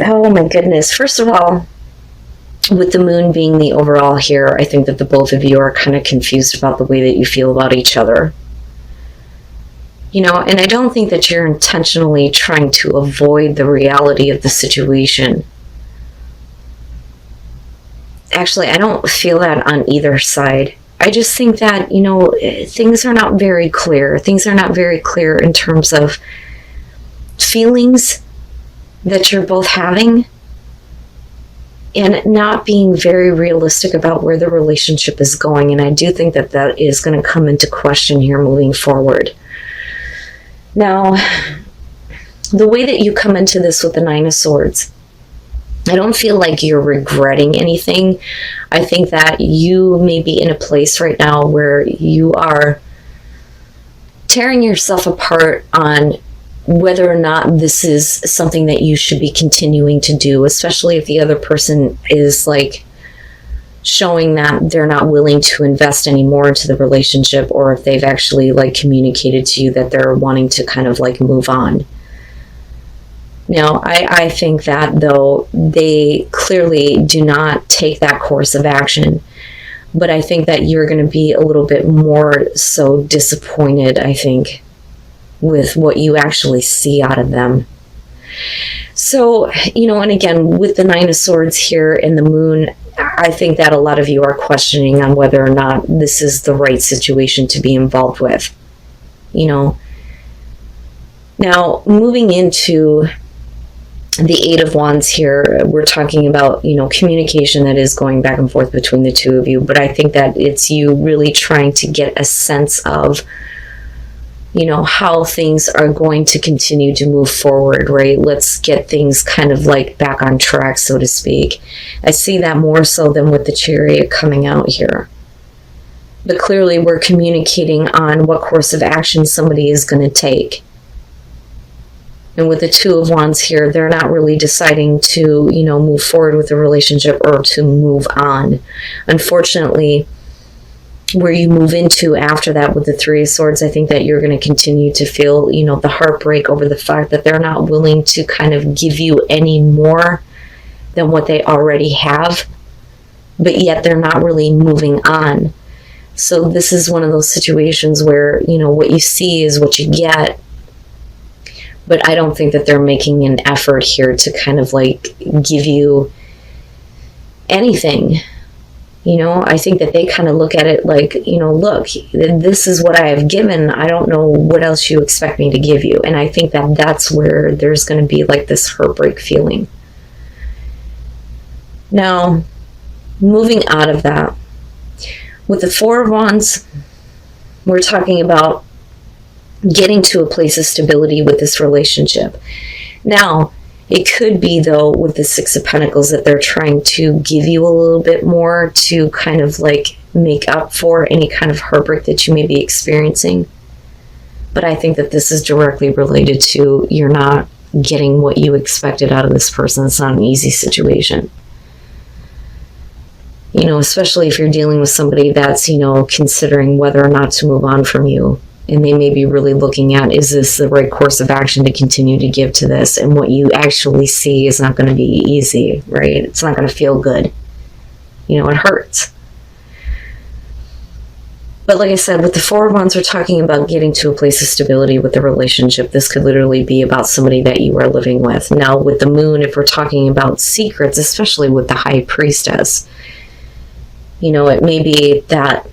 Oh my goodness. First of all, with the moon being the overall here, I think that the both of you are kind of confused about the way that you feel about each other. You know, and I don't think that you're intentionally trying to avoid the reality of the situation. Actually, I don't feel that on either side. I just think that, you know, things are not very clear. Things are not very clear in terms of feelings that you're both having, and not being very realistic about where the relationship is going. And I do think that that is going to come into question here moving forward. Now, the way that you come into this with the Nine of Swords, I don't feel like you're regretting anything. I think that you may be in a place right now where you are tearing yourself apart on whether or not this is something that you should be continuing to do, especially if the other person is like showing that they're not willing to invest any more into the relationship, or if they've actually like communicated to you that they're wanting to kind of like move on. Now, I think that though they clearly do not take that course of action, but I think that you're going to be a little bit more so disappointed, I think, with what you actually see out of them. So, you know, and again, with the Nine of Swords here and the moon, I think that a lot of you are questioning on whether or not this is the right situation to be involved with, you know. Now, moving into the Eight of Wands here, we're talking about, you know, communication that is going back and forth between the two of you, but I think that it's you really trying to get a sense of, you know, how things are going to continue to move forward, right? Let's get things kind of like back on track, so to speak. I see that more so than with the Chariot coming out here. But clearly we're communicating on what course of action somebody is going to take. And with the Two of Wands here, they're not really deciding to, you know, move forward with the relationship or to move on. Unfortunately, where you move into after that with the Three of Swords, I think that you're going to continue to feel, you know, the heartbreak over the fact that they're not willing to kind of give you any more than what they already have, but yet they're not really moving on. So this is one of those situations where, you know, what you see is what you get, but I don't think that they're making an effort here to kind of like give you anything. You know, I think that they kind of look at it like, you know, look, this is what I have given. I don't know what else you expect me to give you. And I think that that's where there's going to be like this heartbreak feeling. Now, moving out of that, with the Four of Wands, we're talking about getting to a place of stability with this relationship. Now, it could be, though, with the Six of Pentacles that they're trying to give you a little bit more to kind of like make up for any kind of heartbreak that you may be experiencing. But I think that this is directly related to you're not getting what you expected out of this person. It's not an easy situation. You know, especially if you're dealing with somebody that's, you know, considering whether or not to move on from you. And they may be really looking at, is this the right course of action to continue to give to this? And what you actually see is not going to be easy, right? It's not going to feel good. You know, it hurts. But like I said, with the Four of Wands, we're talking about getting to a place of stability with the relationship. This could literally be about somebody that you are living with. Now, with the Moon, if we're talking about secrets, especially with the High Priestess, you know, it may be that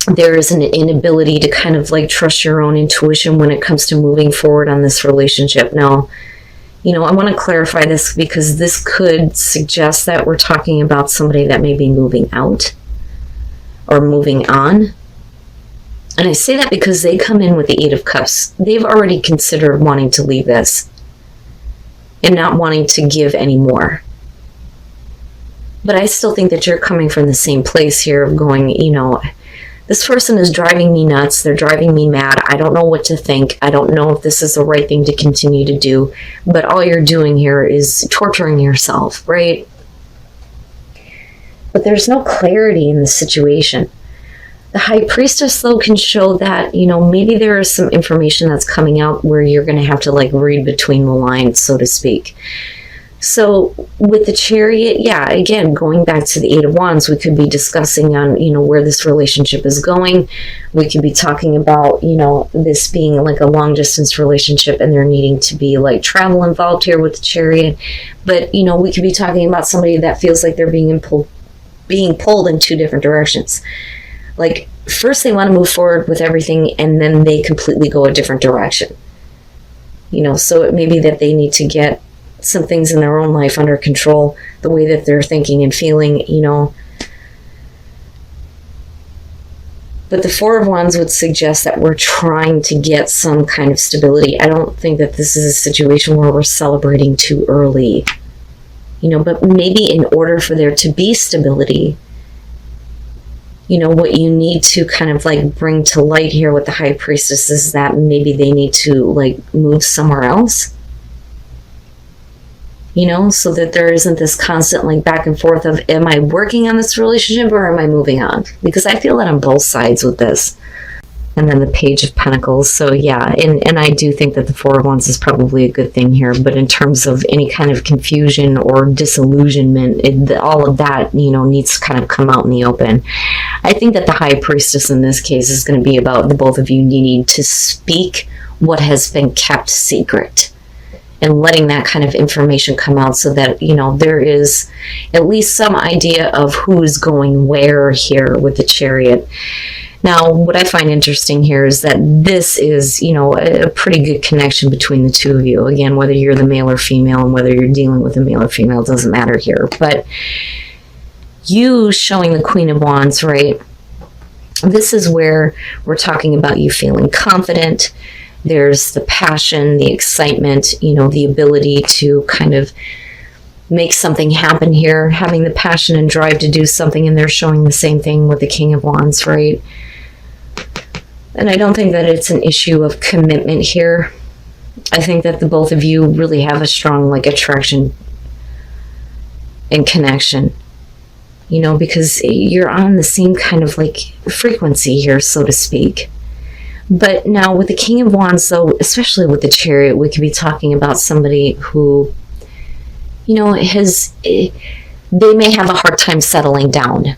there is an inability to kind of like trust your own intuition when it comes to moving forward on this relationship. Now, you know, I want to clarify this because this could suggest that we're talking about somebody that may be moving out or moving on. And I say that because they come in with the Eight of Cups. They've already considered wanting to leave this and not wanting to give any more. But I still think that you're coming from the same place here of going, you know, this person is driving me nuts. They're driving me mad. I don't know what to think. I don't know if this is the right thing to continue to do. But all you're doing here is torturing yourself, right? But there's no clarity in the situation. The High Priestess, though, can show that, you know, maybe there is some information that's coming out where you're going to have to, like, read between the lines, so to speak. So with the Chariot, yeah, again, going back to the Eight of Wands, we could be discussing on, where this relationship is going. We could be talking about, this being like a long distance relationship and there needing to be like travel involved here with the Chariot. But, we could be talking about somebody that feels like they're being pulled in two different directions. Like, first they want to move forward with everything and then they completely go a different direction. So it may be that they need to get some things in their own life under control, the way that they're thinking and feeling, But the Four of Wands would suggest that we're trying to get some kind of stability. I don't think that this is a situation where we're celebrating too early, but maybe in order for there to be stability, what you need to kind of like bring to light here with the High Priestess is that maybe they need to like move somewhere else. So that there isn't this constant like back and forth of, am I working on this relationship or am I moving on? Because I feel that on both sides with this. And then the Page of Pentacles. So yeah, and I do think that the Four of Wands is probably a good thing here. But in terms of any kind of confusion or disillusionment, all of that, needs to kind of come out in the open. I think that the High Priestess in this case is going to be about the both of you needing to speak what has been kept secret. And letting that kind of information come out so that, there is at least some idea of who's going where here with the Chariot. Now, what I find interesting here is that this is, a pretty good connection between the two of you. Again, whether you're the male or female and whether you're dealing with a male or female doesn't matter here. But you showing the Queen of Wands, right? This is where we're talking about you feeling confident. There's the passion, the excitement, the ability to kind of make something happen here, having the passion and drive to do something, and they're showing the same thing with the King of Wands, right? And I don't think that it's an issue of commitment here. I think that the both of you really have a strong like attraction and connection, because you're on the same kind of like frequency here, so to speak. But now with the King of Wands, though, especially with the Chariot, we could be talking about somebody who, they may have a hard time settling down.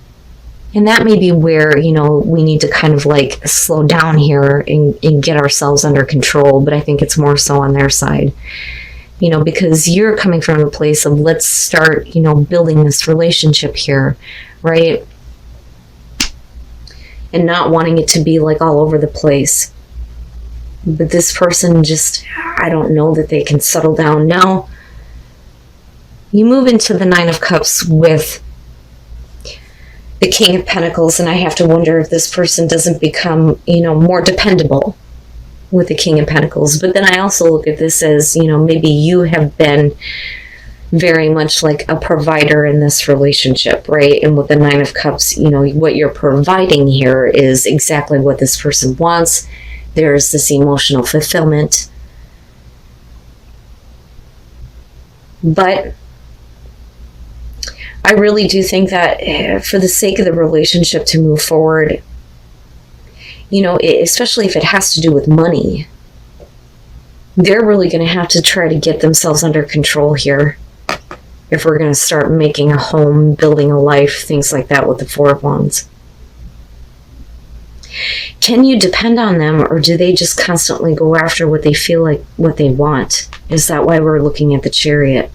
And that may be where, we need to kind of like slow down here and get ourselves under control. But I think it's more so on their side, because you're coming from a place of let's start, building this relationship here, right? And not wanting it to be like all over the place. But this person just, I don't know that they can settle down. Now, you move into the Nine of Cups with the King of Pentacles, and I have to wonder if this person doesn't become, more dependable with the King of Pentacles. But then I also look at this as, maybe you have been very much like a provider in this relationship, right? And with the Nine of Cups, what you're providing here is exactly what this person wants. There's this emotional fulfillment. But I really do think that for the sake of the relationship to move forward, especially if it has to do with money, they're really going to have to try to get themselves under control here. If we're going to start making a home, building a life, things like that with the Four of Wands. Can you depend on them, or do they just constantly go after what they feel like, what they want? Is that why we're looking at the Chariot,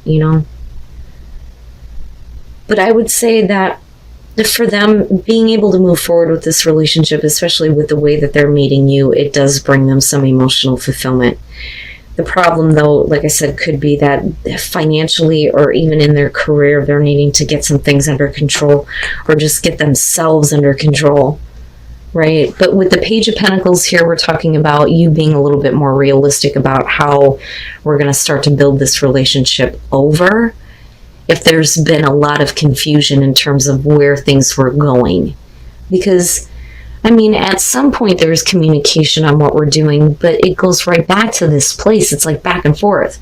But I would say that for them, being able to move forward with this relationship, especially with the way that they're meeting you, it does bring them some emotional fulfillment. The problem, though, like I said, could be that financially or even in their career, they're needing to get some things under control or just get themselves under control, right? But with the Page of Pentacles here, we're talking about you being a little bit more realistic about how we're going to start to build this relationship over if there's been a lot of confusion in terms of where things were going. Because at some point there's communication on what we're doing, but it goes right back to this place. It's like back and forth.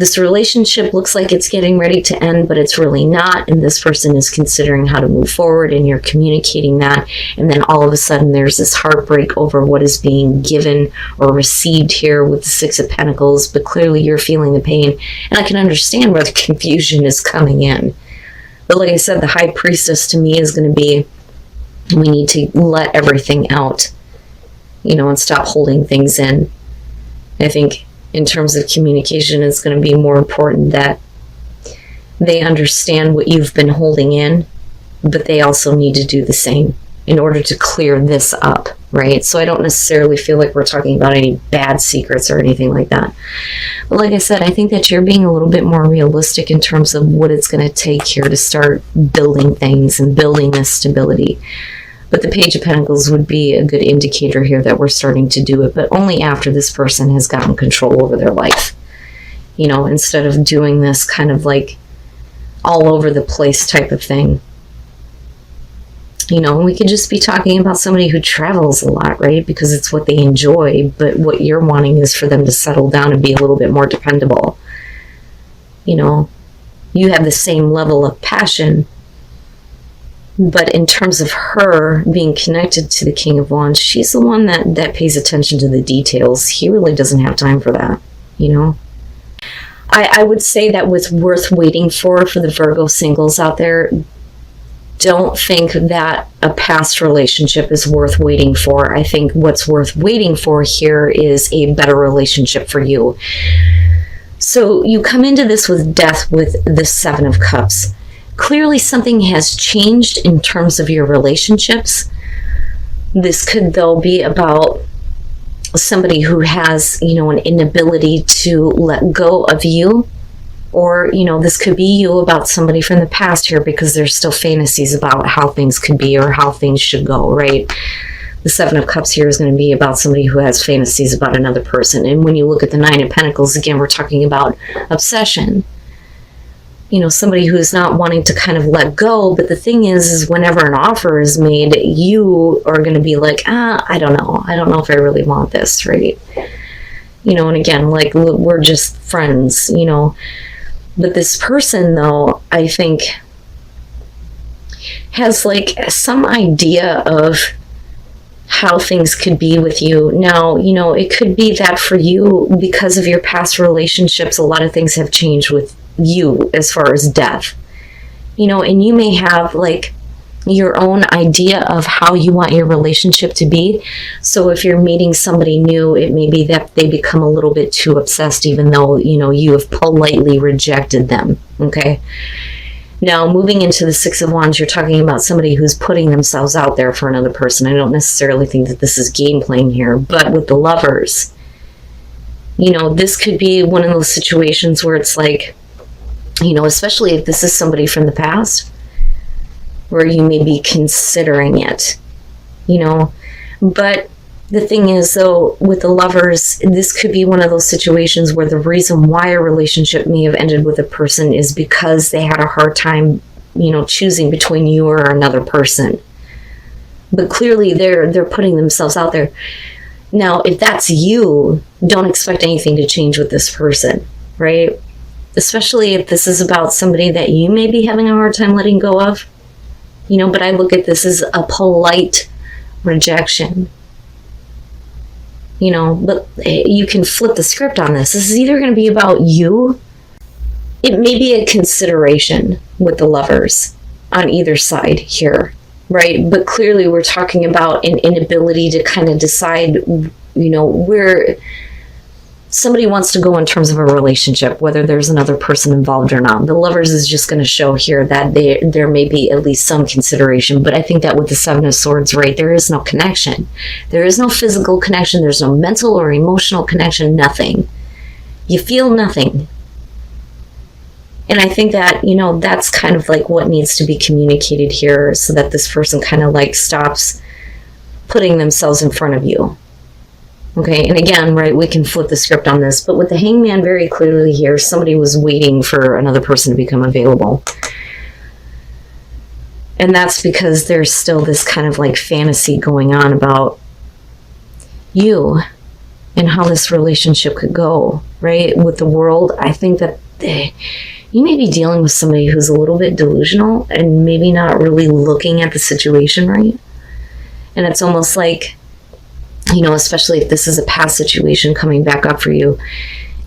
this relationship looks like it's getting ready to end, but it's really not. And this person is considering how to move forward, and you're communicating that. And then all of a sudden there's this heartbreak over what is being given or received here with the Six of Pentacles. But clearly you're feeling the pain. And I can understand where the confusion is coming in. But like I said, the High Priestess to me is going to be, we need to let everything out, you know, and stop holding things in. I think in terms of communication, it's going to be more important that they understand what you've been holding in, but they also need to do the same in order to clear this up, right? So I don't necessarily feel like we're talking about any bad secrets or anything like that. But like I said, I think that you're being a little bit more realistic in terms of what it's going to take here to start building things and building this stability. But the Page of Pentacles would be a good indicator here that we're starting to do it, but only after this person has gotten control over their life. You know, instead of doing this kind of like all over the place type of thing. You know, we could just be talking about somebody who travels a lot, right? Because it's what they enjoy, but what you're wanting is for them to settle down and be a little bit more dependable. You know, you have the same level of passion, but in terms of her being connected to the King of Wands, she's the one that pays attention to the details. He really doesn't have time for that, you know? I would say that what's worth waiting for the Virgo singles out there, don't think that a past relationship is worth waiting for. I think what's worth waiting for here is a better relationship for you. So you come into this with Death with the Seven of Cups. Clearly something has changed in terms of your relationships. This could, though, be about somebody who has, you know, an inability to let go of you. Or, you know, this could be you about somebody from the past here, because there's still fantasies about how things could be or how things should go, right? The Seven of Cups here is going to be about somebody who has fantasies about another person. And when you look at the Nine of Pentacles, again, we're talking about obsession. You know, somebody who's not wanting to kind of let go. But the thing is whenever an offer is made, you are going to be like, I don't know. I don't know if I really want this, right? You know, and again, like, we're just friends, you know. But this person, though, I think has like some idea of how things could be with you. Now, you know, it could be that for you, because of your past relationships, a lot of things have changed with you as far as death, you know, and you may have like your own idea of how you want your relationship to be. So if you're meeting somebody new, it may be that they become a little bit too obsessed, even though, you know, you have politely rejected them. Okay. Now, moving into the Six of Wands, you're talking about somebody who's putting themselves out there for another person. I don't necessarily think that this is game playing here, but with the Lovers, you know, this could be one of those situations where it's like, you know, especially if this is somebody from the past, where you may be considering it, you know. But the thing is, though, with the Lovers, this could be one of those situations where the reason why a relationship may have ended with a person is because they had a hard time, you know, choosing between you or another person. But clearly they're putting themselves out there. Now, if that's you, don't expect anything to change with this person, right? Especially if this is about somebody that you may be having a hard time letting go of. You know, but I look at this as a polite rejection. You know, but you can flip the script on this. This is either going to be about you. It may be a consideration with the Lovers on either side here, right? But clearly we're talking about an inability to kind of decide, you know, where somebody wants to go in terms of a relationship, whether there's another person involved or not. The Lovers is just going to show here that there may be at least some consideration. But I think that with the Seven of Swords, right, there is no connection. There is no physical connection. There's no mental or emotional connection, nothing. You feel nothing. And I think that, you know, that's kind of like what needs to be communicated here, so that this person kind of like stops putting themselves in front of you. Okay, and again, right, we can flip the script on this, but with the Hangman very clearly here, somebody was waiting for another person to become available. And that's because there's still this kind of like fantasy going on about you and how this relationship could go, right? With the World, I think that you may be dealing with somebody who's a little bit delusional and maybe not really looking at the situation right. And it's almost like, you know, especially if this is a past situation coming back up for you,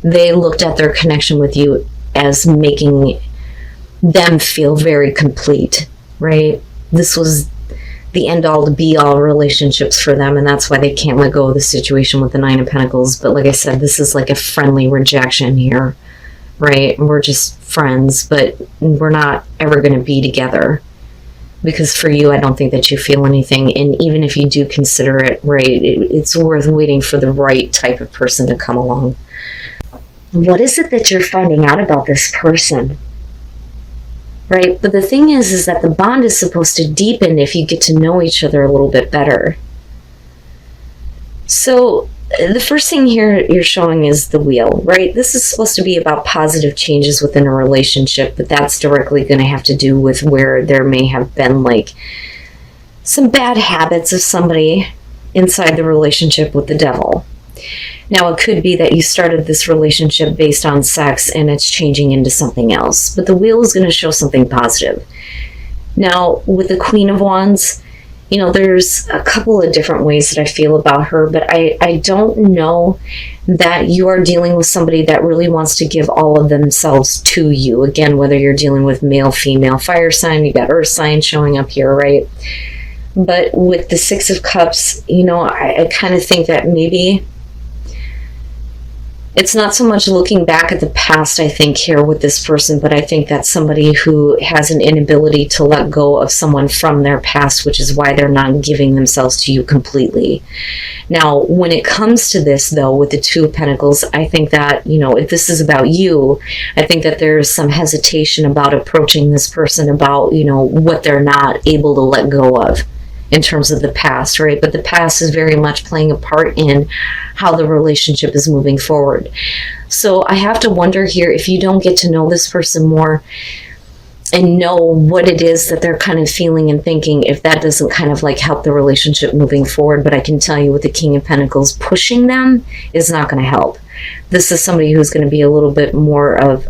they looked at their connection with you as making them feel very complete, right? This was the end-all to be-all relationships for them, and that's why they can't let go of the situation with the Nine of Pentacles. But like I said, this is like a friendly rejection here, right? We're just friends, but we're not ever going to be together. Because for you, I don't think that you feel anything. And even if you do consider it, right, it's worth waiting for the right type of person to come along. What is it that you're finding out about this person? Right? But the thing is that the bond is supposed to deepen if you get to know each other a little bit better. So the first thing here you're showing is the Wheel, right? This is supposed to be about positive changes within a relationship, but that's directly going to have to do with where there may have been like some bad habits of somebody inside the relationship with the Devil. Now, it could be that you started this relationship based on sex and it's changing into something else, but the Wheel is going to show something positive. Now, with the Queen of Wands, you know, there's a couple of different ways that I feel about her, but I don't know that you are dealing with somebody that really wants to give all of themselves to you. Again, whether you're dealing with male, female, fire sign, you got earth sign showing up here, right? But with the Six of Cups, you know, I kind of think that maybe it's not so much looking back at the past, I think, here with this person, but I think that's somebody who has an inability to let go of someone from their past, which is why they're not giving themselves to you completely. Now, when it comes to this, though, with the Two of Pentacles, I think that, you know, if this is about you, I think that there's some hesitation about approaching this person about, you know, what they're not able to let go of in terms of the past, right? But the past is very much playing a part in how the relationship is moving forward. So I have to wonder here, if you don't get to know this person more and know what it is that they're kind of feeling and thinking, if that doesn't kind of like help the relationship moving forward. But I can tell you with the King of Pentacles, pushing them is not going to help. This is somebody who's going to be a little bit more of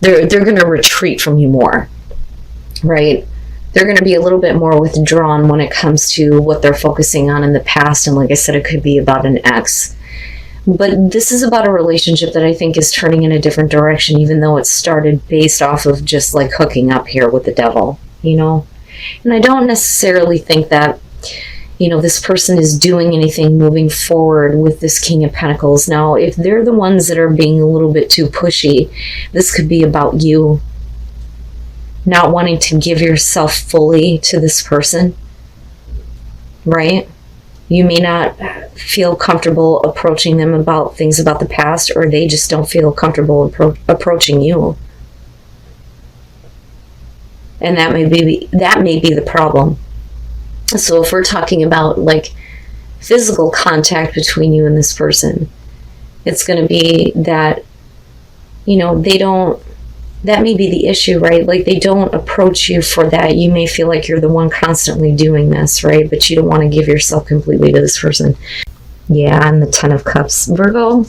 they're going to retreat from you more, right? They're going to be a little bit more withdrawn when it comes to what they're focusing on in the past. And like I said, it could be about an ex. But this is about a relationship that I think is turning in a different direction, even though it started based off of just like hooking up here with the Devil, you know? And I don't necessarily think that, you know, this person is doing anything moving forward with this King of Pentacles. Now, if they're the ones that are being a little bit too pushy, this could be about you not wanting to give yourself fully to this person, right? You may not feel comfortable approaching them about things about the past, or they just don't feel comfortable approaching you. And that may be the problem. So if we're talking about like physical contact between you and this person, it's going to be that, you know, that may be the issue, right? Like they don't approach you for that. You may feel like you're the one constantly doing this, right? But you don't want to give yourself completely to this person. Yeah, and the Ten of Cups. Virgo,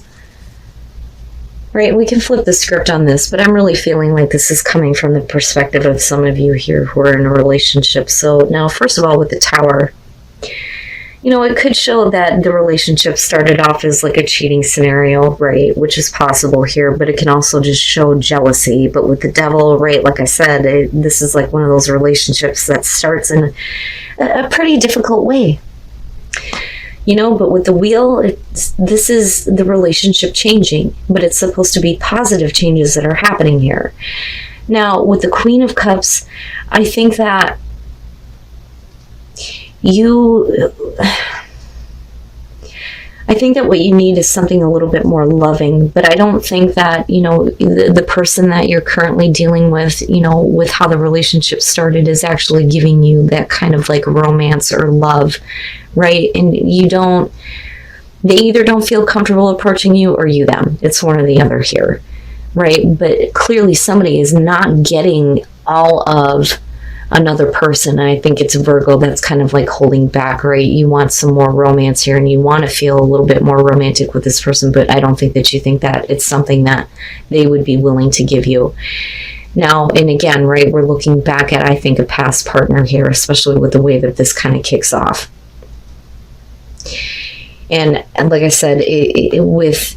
right? We can flip the script on this, but I'm really feeling like this is coming from the perspective of some of you here who are in a relationship. So now, first of all, with the Tower, you know, it could show that the relationship started off as like a cheating scenario, right? Which is possible here, but it can also just show jealousy. But with the Devil, right, like I said, this is like one of those relationships that starts in a pretty difficult way. You know, but with the Wheel, this is the relationship changing, but it's supposed to be positive changes that are happening here. Now, with the Queen of Cups, I think that I think that what you need is something a little bit more loving, but I don't think that, you know, the person that you're currently dealing with, you know, with how the relationship started is actually giving you that kind of like romance or love, right? And they either don't feel comfortable approaching you or you them. It's one or the other here, right? But clearly somebody is not getting all of another person. And I think it's Virgo that's kind of like holding back, right? You want some more romance here, and you want to feel a little bit more romantic with this person, but I don't think that you think that it's something that they would be willing to give you. Now, and again, right, we're looking back at, I think, a past partner here, especially with the way that this kind of kicks off. And like I said, with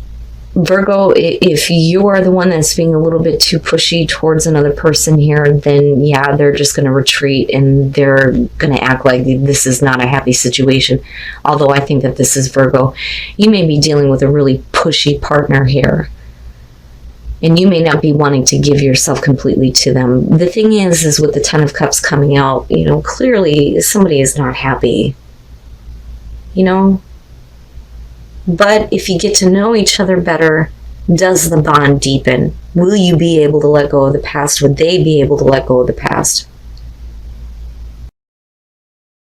Virgo, if you are the one that's being a little bit too pushy towards another person here, then yeah, they're just going to retreat and they're going to act like this is not a happy situation. Although I think that this is Virgo. You may be dealing with a really pushy partner here, and you may not be wanting to give yourself completely to them. The thing is with the Ten of Cups coming out, you know, clearly somebody is not happy, you know. But if you get to know each other better, does the bond deepen? Will you be able to let go of the past? Would they be able to let go of the past?